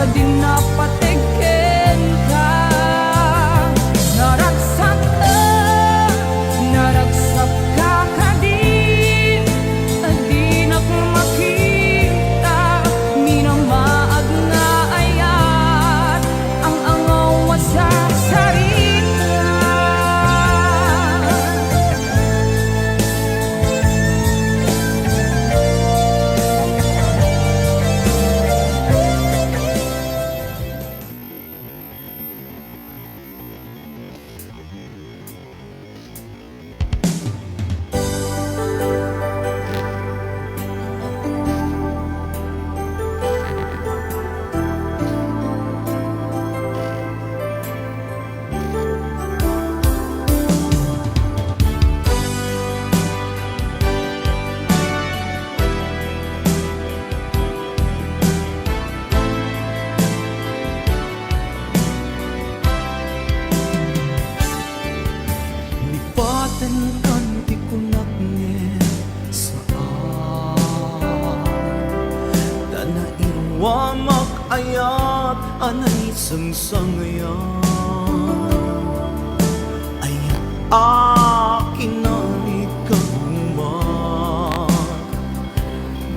kadin napategen ka. Naragsak ka kadin, adi nak makita, minamaag nga ayat ang angaw sa sarita. Kanti kunaknya saan dana irwa makayat anay sangsangayan ayat akin nalit kagumat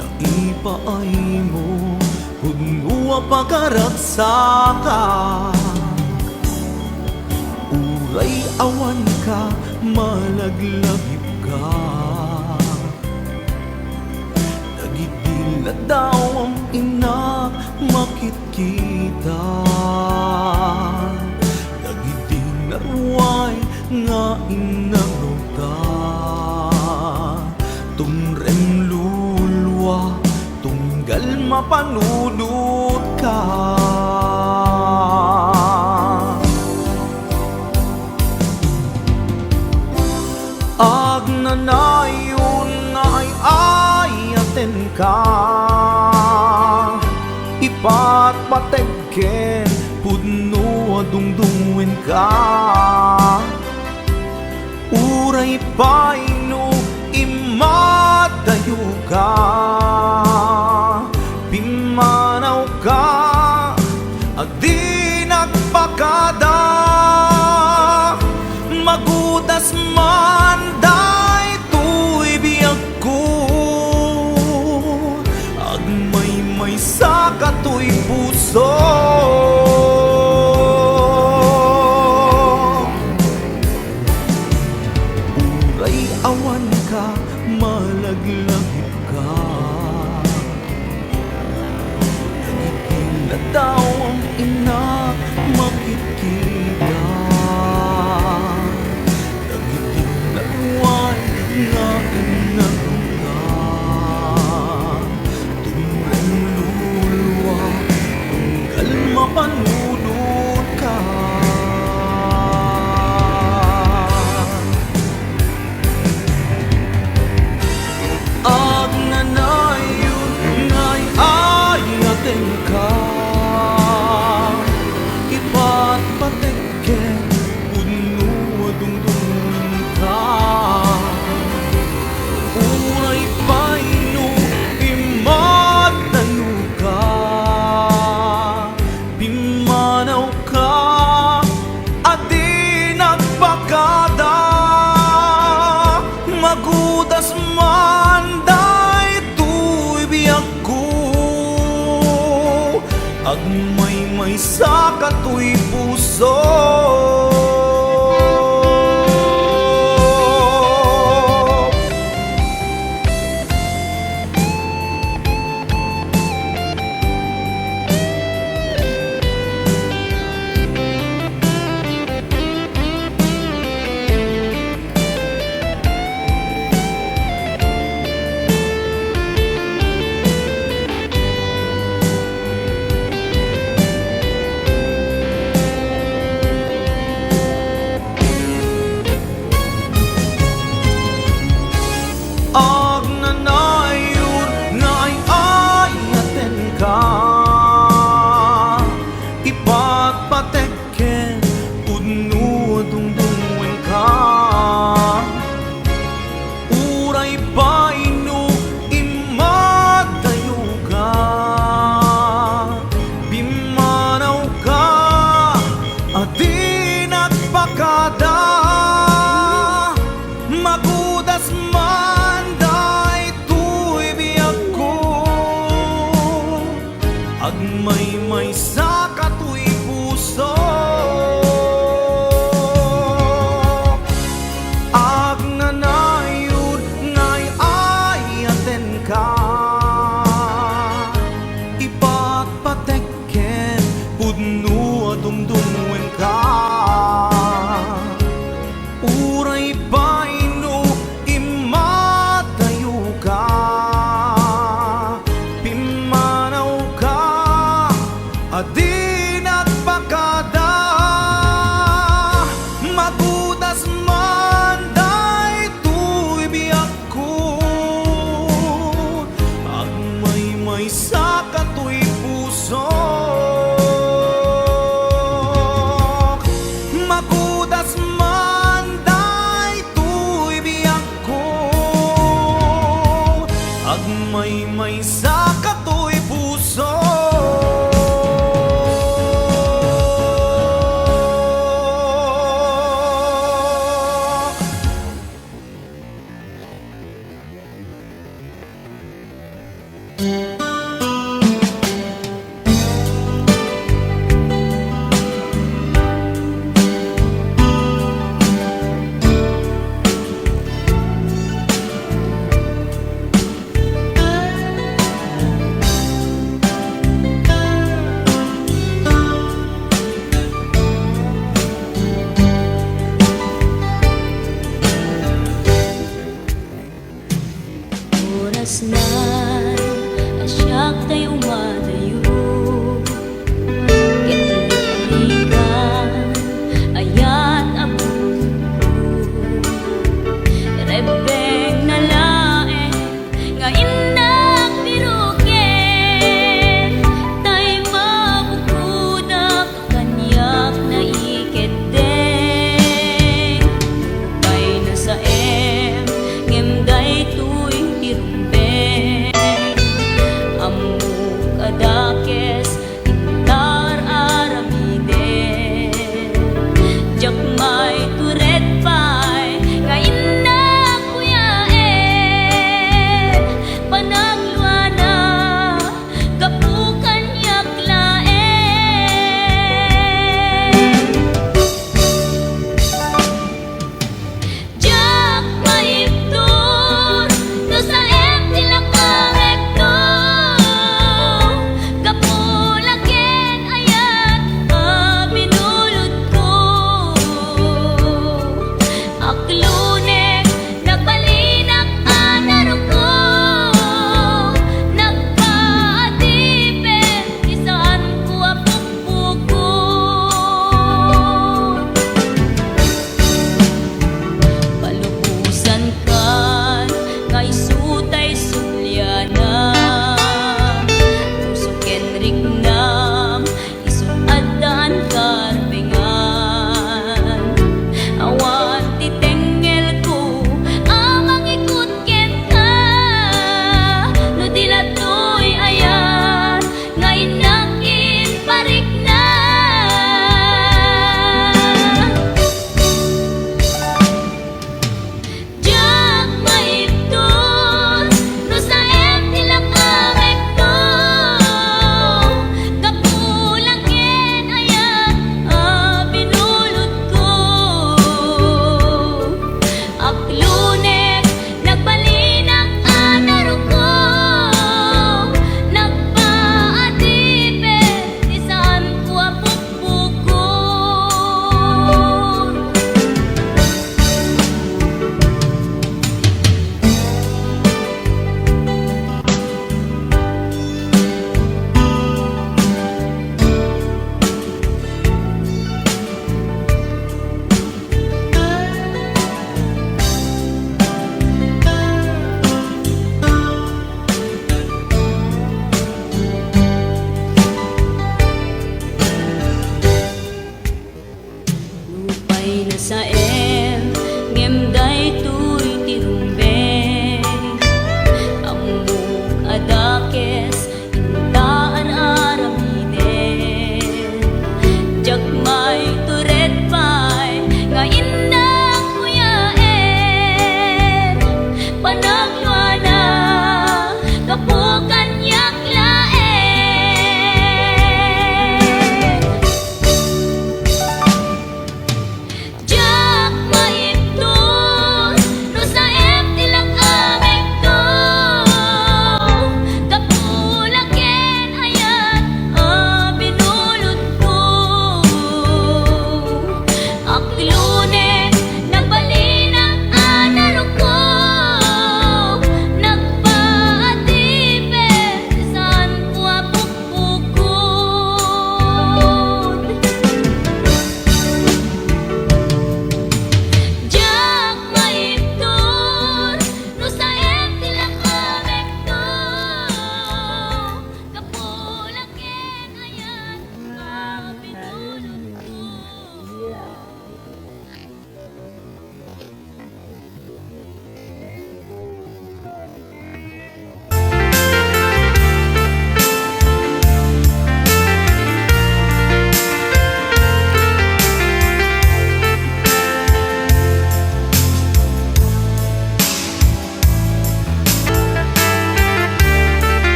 na ipaay mo hunwa pagkaragsakan uray awan ka malaglagip ka. Nagidila daw ang inak makitkita. Nagidinarway nga inaruta. Tumrem lulwa tunggal mapanunod ka. Agnanayon nga ay ayaten ka, ipatpategken pudno adungdungin ka. Uray paino imadayo ka, pimanaw ka, adi nagpakada. Magudas man day tuy biyag ko, agmay sa katoy puso. Uray awan ka, malaglagip ka. Nagigila daw ang ina makikita. Mapanunod ka. Agnanayon nga'y ayaten ka, ipatpategken puno adungdungin ka. Uray paino imadayo ka, pimanaw ka, adi nagpakada. Magudas man day tuy biyag ko, agmay sa katoy puso. Agmay-may sa katoy puso, agnanayod ngay ayaten ka, ipatpatekken pudno at dumdumwen ka. Uray paino imatayo ka, pimanaw ka, adi nagpakada. Magudas man daytoy biyak ko, agmay-may sa katoy puso. Magudas man daytoy biyak ko, agmay-may sa katoy puso. Oras na asyak tayo madayo, kitiligan ayat abot, rebeng na laeng nga inak biruken, tay mabukudak kanyak na iketeng, kay nasa ngem daytoy tirumben, amuk adakes intar aramiden, jakmay turet pay nga inak kuyaen, panagluana kapukan yaklaen. Jak maiptur no sa em sila kahekto, kapula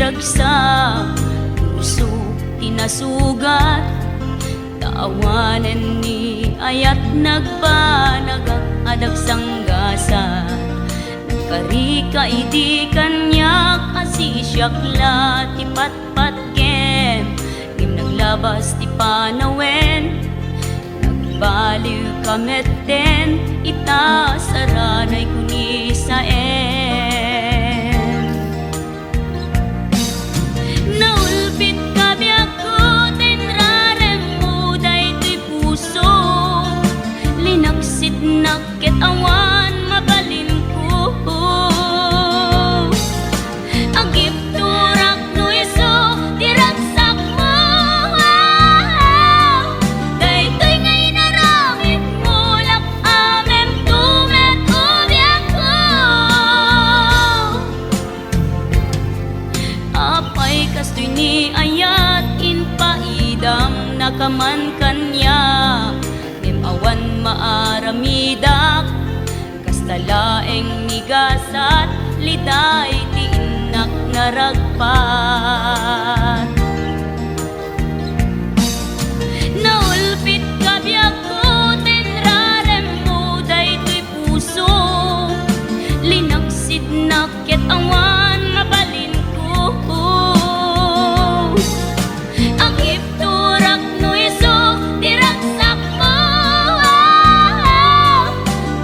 ragsak puso tinasugat taawanan ni ayat nagbanagak adag sanggasan nagkarika idi kanyak asisyakla ti patpat kem ngim naglabas ti panawen nagbaliw kamet den ita saranay kuni sa naulpit kabiyak ko tenrarem mo daytoy puso linaksit nakit awan mabalin ko agip turak no iso diragsak mo daytoy ngay naramit mo lak amem tumet ubiyak ko apay kastoy ni ayat inpaidam nakaman kanya ngem awan maaramidak kastalaeng nigasat liday ti inak naragpat naulpit kabiyak ko tenrarem mo daytoy puso linaksid nakit awan mabalin ko agip turak no iso diragsak mo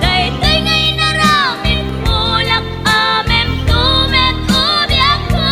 daytoy ngay naramit mo lak amem tumet ubiyak ko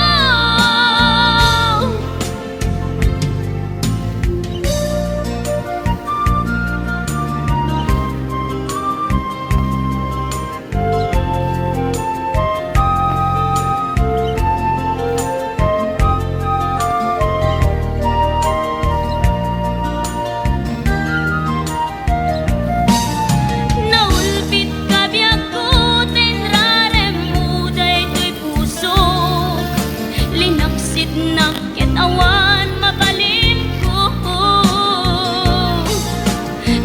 naulpit kabiyak ko tenrarem mo daytoy puso linaksit nakit awan mabalin ko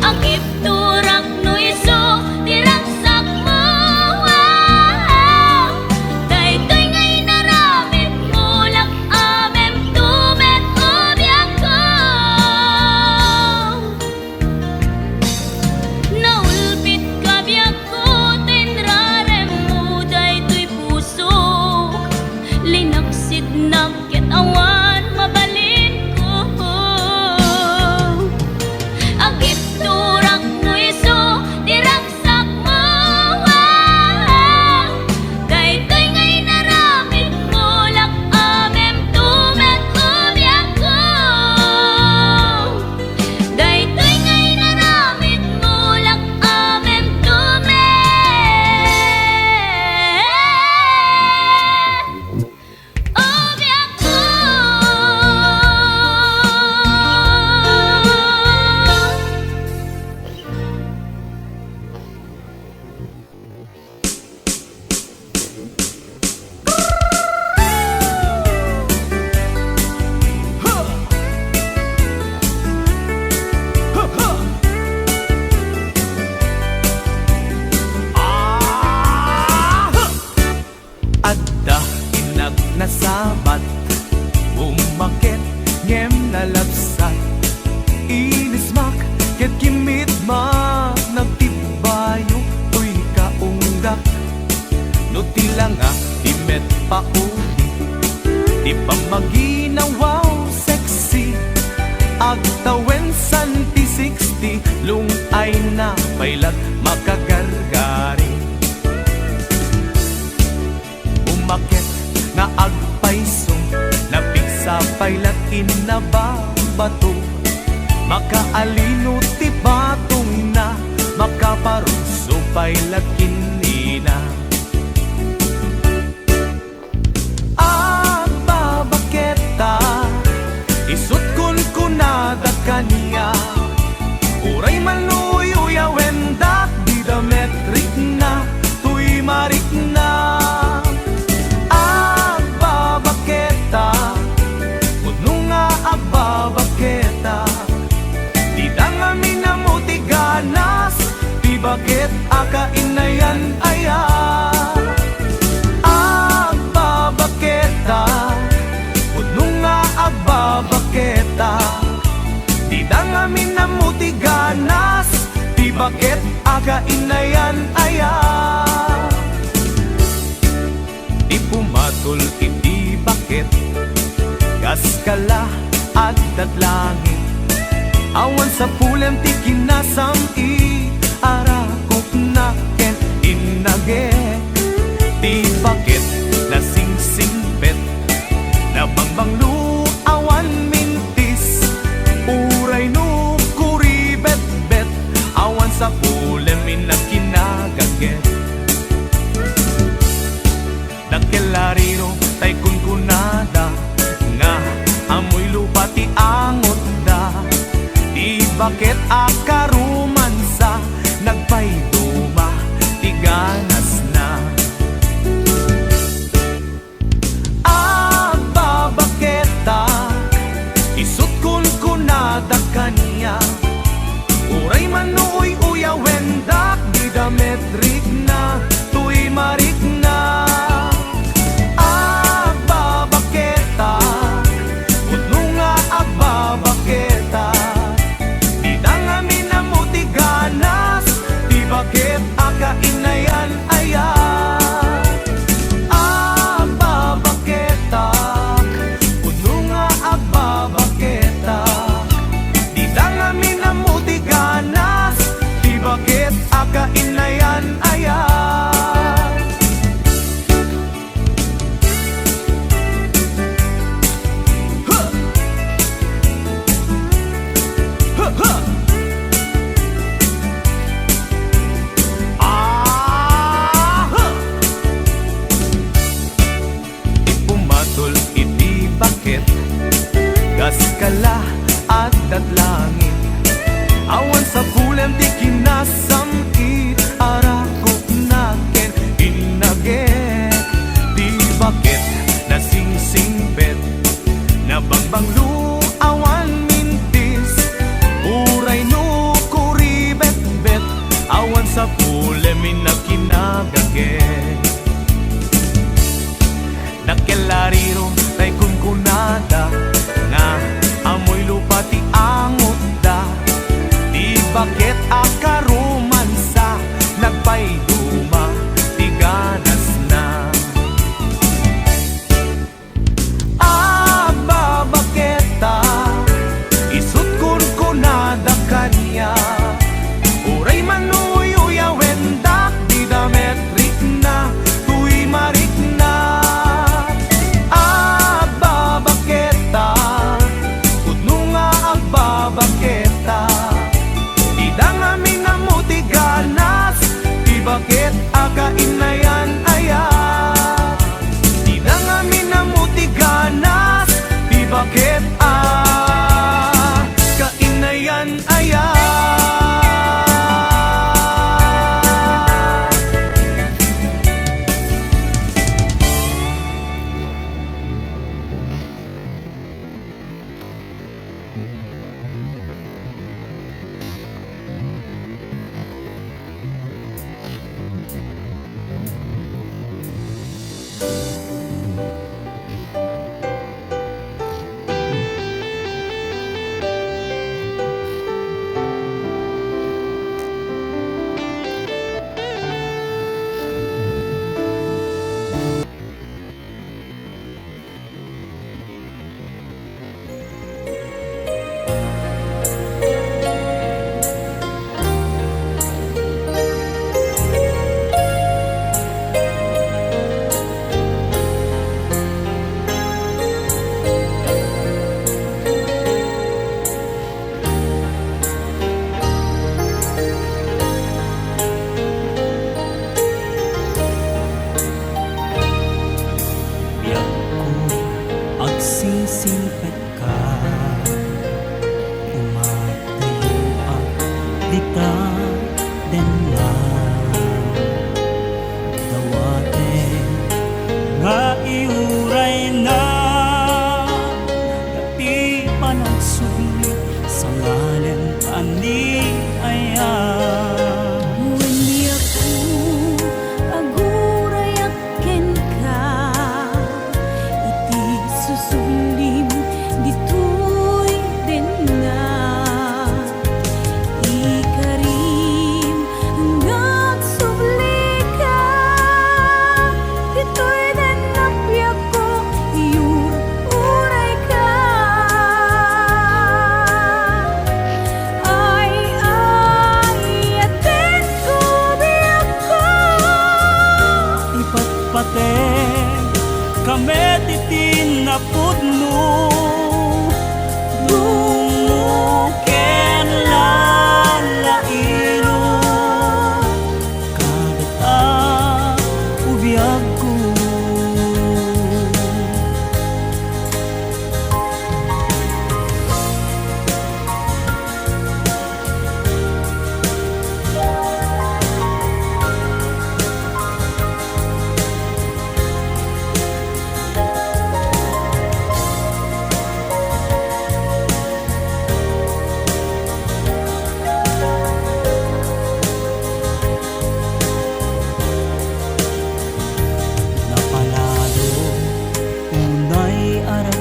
agip turak no iso diragsak mo daytoy ngay naramit mo lak amem tumet ubiyak ko naulpit kabiyak ko tenrarem mo daytoy puso linaksid nakit awan mabalin ko agip turak no iso diragsak mo daytoy ngay naramit mo lak amem tumet ubiyak ko daytoy ngay naramit mo lak amem tumet ubiyak ko Adda inag nasabat umakit ngem nalabsat inismak ket kimit mak nagtibayo tuy kaunggak no tilanga timet pauli di pamaginawaw sexy agtawen santi 60 lung ay na pailat makagargari umakit na agpaisong napigsa pailat inababato makaalino ti batong na makaparuso pailat kinina agbabaketa isut kun kunada kaniya uray maluyo wendak di dametrik na tuy marik na agbabaketa di dangami na mutiganas di bakit akainayan aya agbabaketa bakit aga inayan aya. Di pumatol iti bakit kaskala at datlangit. Awan sa pulen ti kinasam i arakok na ken inage. Di bakit nasingsingpet na bangbanglu awan mintis. Uray no kuribet-bet awan sa pulen minakinagaget. Nakelarino tay kunkunada nga amoy lupa ti angot da. Di bakit akarumansa nagpayduma ti ganas na. Agbabaketa isut kunkunada kanya. Uray manuoy uyawendak di dametrik na tuy marik na. Agbabaketa utno nga agbabaketa di dangami na muti ganas. Di bakit akainayan aya. Agbabaketa utno nga agbabaketa di dangami na muti ganas. Di bakit akainayan aya. Ipumatol iti bakit kaskala at datlangit. Awan sa pulen ti kinasam it arakok na ken inagek. Di bakit nasingsingpet na bangbanglu awan mintis. Uray no kuribet-bet awan sa pulen minakinagagek. Nakelariro tay kunkunada nga amoy lupa ti angot da. Di bakit akarumansa nagpayduma ti ganas na. Agbabaketa isut kunkunada kanya. Uray manuy uyawendak di dametrik na tuy marik na. Agbabaketa utno nga agbabaketa di dangami na muti ganas. Di bakit akainayan aya. Di dangami na muti ganas. Di bakit akainayan aya. Agsisingpet ka, umatayo at dita denman. Dawate nga iuray na, dati pa nagsugli sa ngalan ani ayan. Wendy ako agurayak ken ka. Iti susulim ditoy din na. Ikari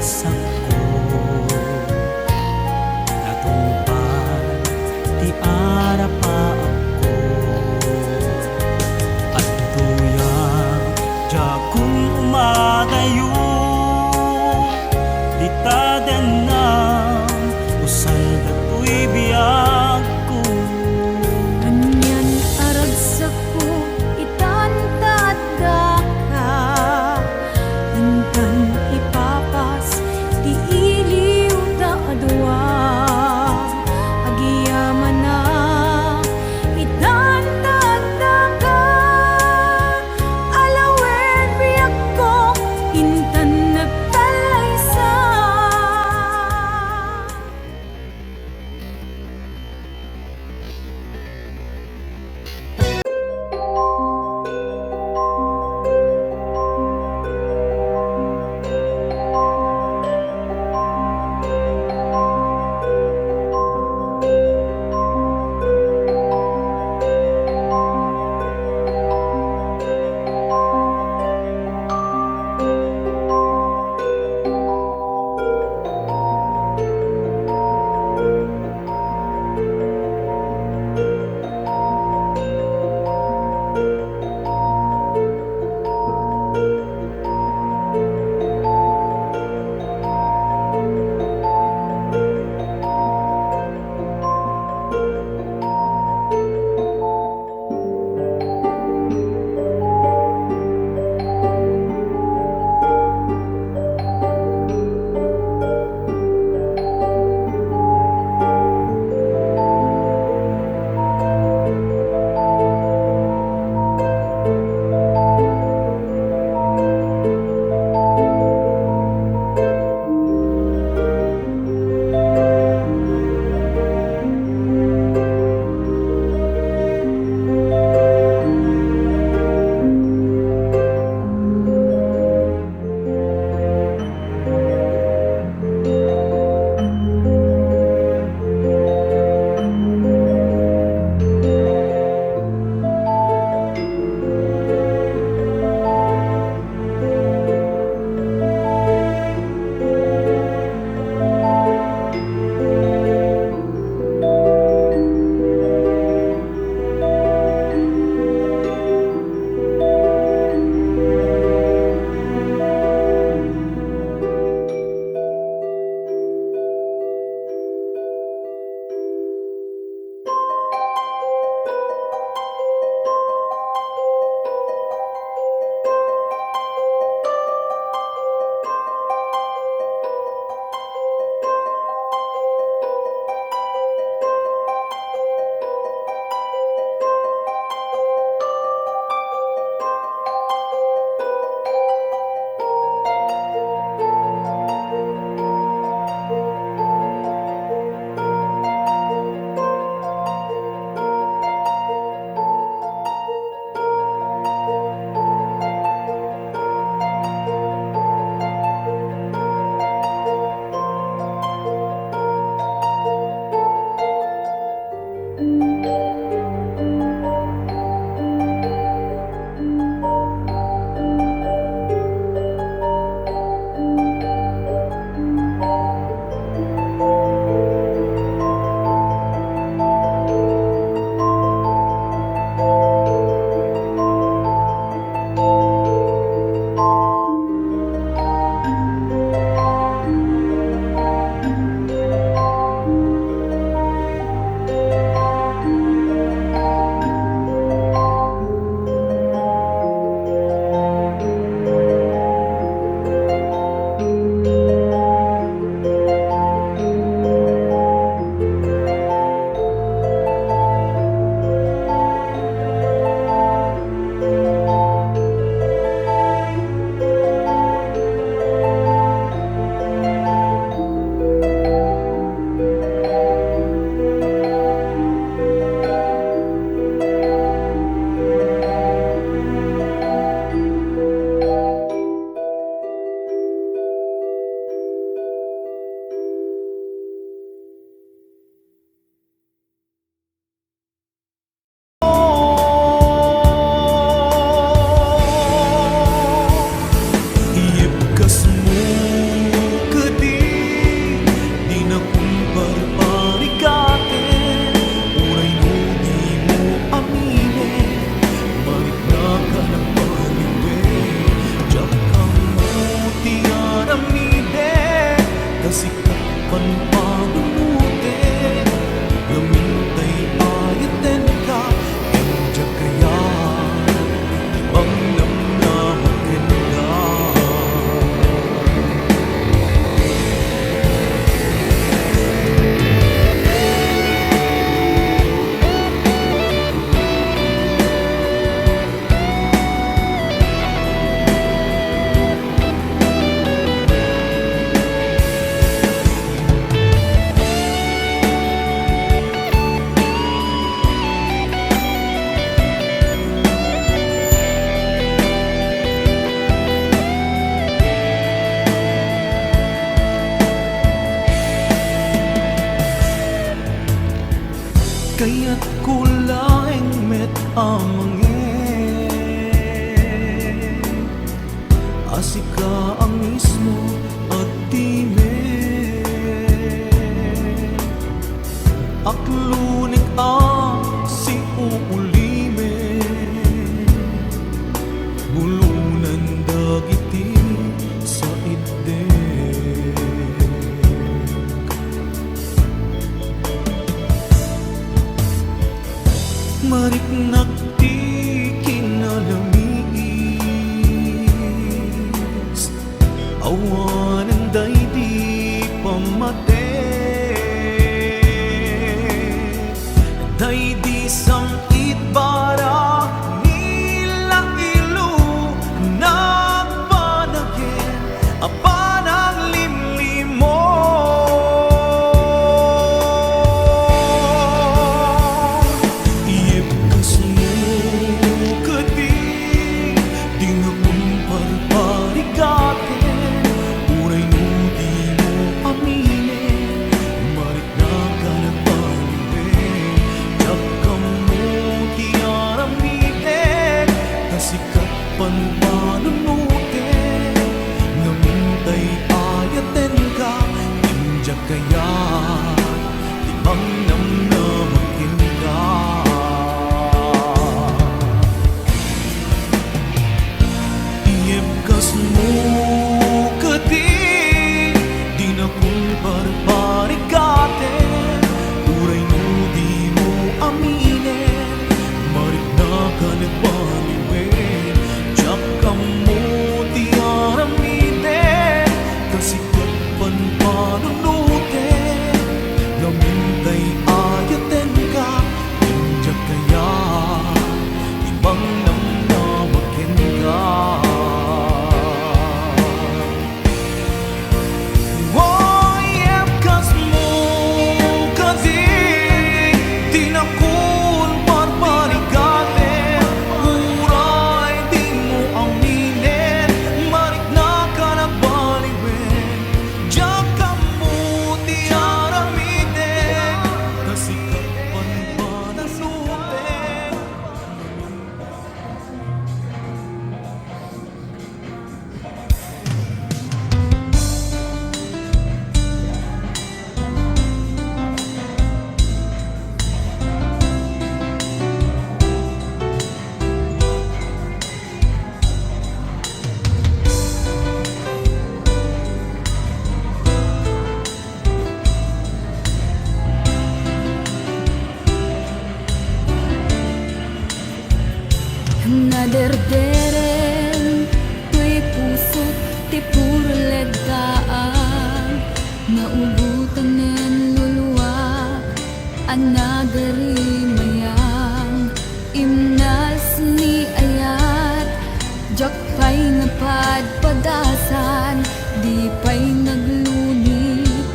sako natungpad ti ara pa ako at tuya ja kung umadayo di taden na usan datoy biyag ko Kanyan aragsak ko itantadda ka Intan ipapas di panpanunute Lumintay ayaten ka Kenja kaya Ibang namnamakin ka Kaya't kulaing met amangin Asika ang mismo at time Aklunik ang si uulime Bulunan dagiti sa ide Mariknak ti kinalamis Awanan day di pamate Day di sangit bara nila ilu Nagpanagin apanang limlimo Panpanunute Namintay ayaten ka Kenja kaya Ibang namnamakin ka Iyebkas mo kati Di na kung barbarigate Uray mo di mo aminin Marik na ka nagpaniwin Kamu tiaramide Kasikat panpanunute Namintay ayaten ka Kenja kaya Ibang namnamakin ka Iyebkas mo kasi Di na kun barbarigate Uray di mo aminin Marik na ka nagbaliwin Diyak ka mo tiaramide Kasikat panpanunute Naderderen tuy puso ti puro legaan Naubutan nen luluwak Anagari mayang Imnas ni ayat Jak pa'y napadpadasan Di pa'y naglunit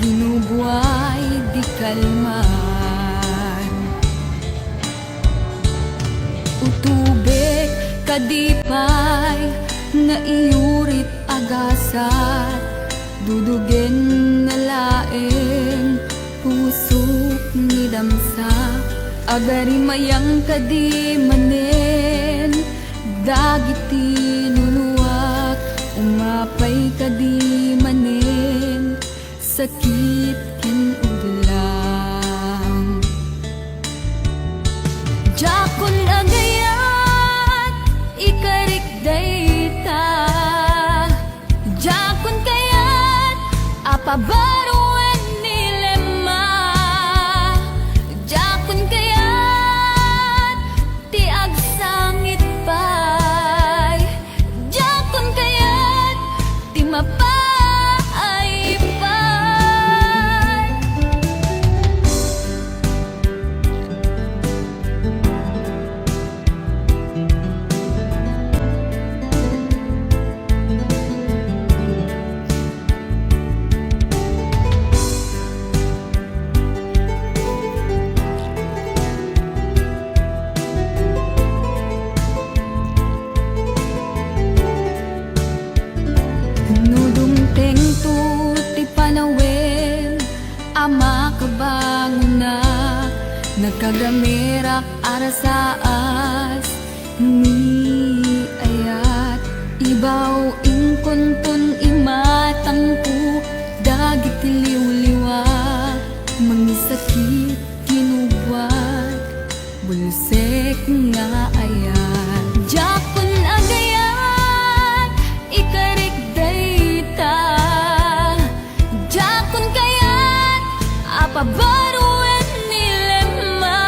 Ginubuay di kalman Utubek kadipay na iurit agasat Dudugen na laeng pusok ni damsa Agari mayang kadi manen Dagiti luluwak umapay kadi manen Sakit ken udlang Jakon agayat ikarik dayta Jakon kayat apabaruan Gagamerak arasaas ni ayat ibaw ingkontun imatangku dagit liwliwa mangisakit kinubwat bulusek nga ayat jakon agayat ikarik dayta jakon kayat apabaruan nilema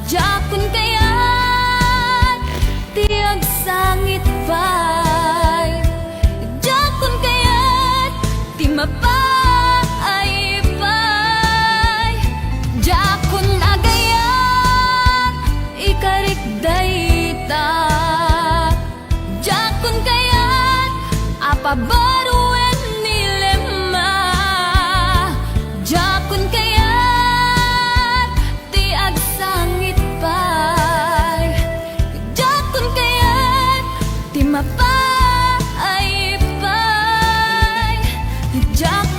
jakon kayat tiag sangit pay jakon kayat ti mapay pay jakon agayat ikarik dayta jakon kayat apabaruan nilema jakon kayat ti agsangit pay jakon kayat ti mapay pay jakon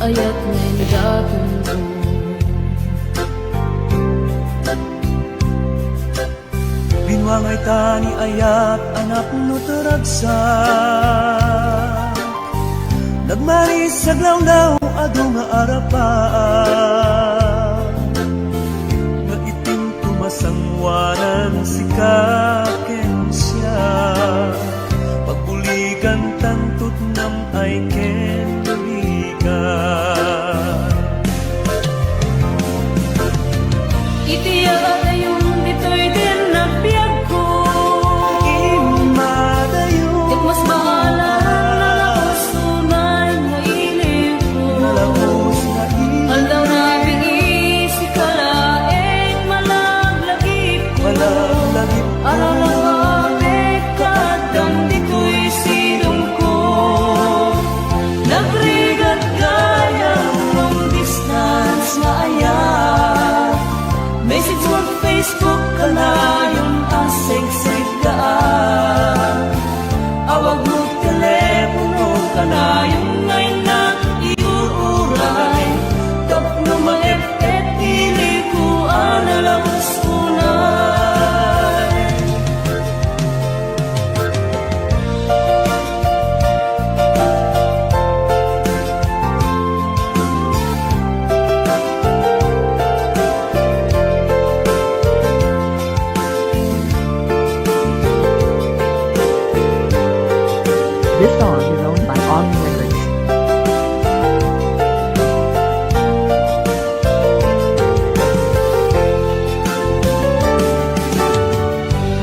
ayat ngayon gapon ko. Binwangay tani ayat anak no taragsa. Nagmaris sa glawlaw ado nga arapan. Nga itim tumasangwanan si kaken siya. Pagbuligan tantut nam ay ken buligan. Itiya yung dito'y din na biyag ko. Imadayo Dik mas bahala na lakos tunay nga ilig ko. Nalakos na Aldaw na bingi si kalaeng malaglagip ko. Malaglagip ko. Alalawapit kadam dito'y silong ko. Nagrigat gayang long distance nga ayat. Message mo Facebook ka na yung asig-sig ka. Awag mo telepono ka na yung ngayon na iuuray. Tap no maepet ili ko analabas unay. This song is owned by Omni Records.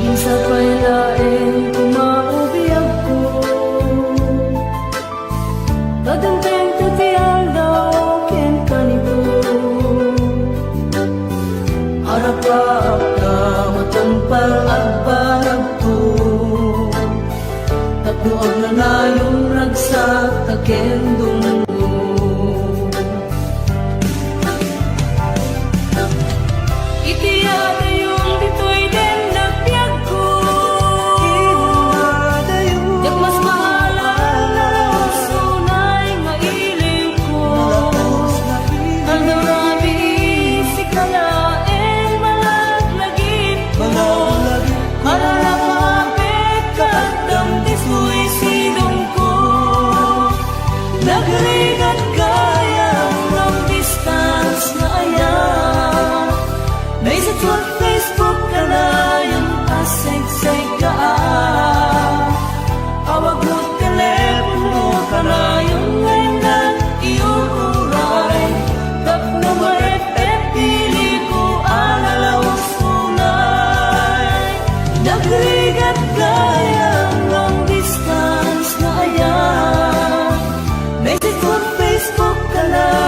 Minsan pa'y laeng kumaubiyag ko. Kadanteng tutiyang daw ken kanito. Harap ka ka matampal at barag to. Tapno ang nanayong ragsak takendong mo. Itiyada yung dito'y din nagpiyag ko. Imadayo Yak mas mahala na sunay mailing ko. Nalakos na Aldaw na si kalaeng malaglagip ko. Malaglagip ko. Alalapapit kadam dito'y silong ko. Nagrigat gayang long distance na ayan. May sa tuwag Facebook ka na yung asig-sig ka. Awag mo telepono ka na yung ngayon na iuuray. Tap na maepet pili ko alalawas tunay. Nagrigat gayang long distance na ayan. May sa tuwag Facebook ka na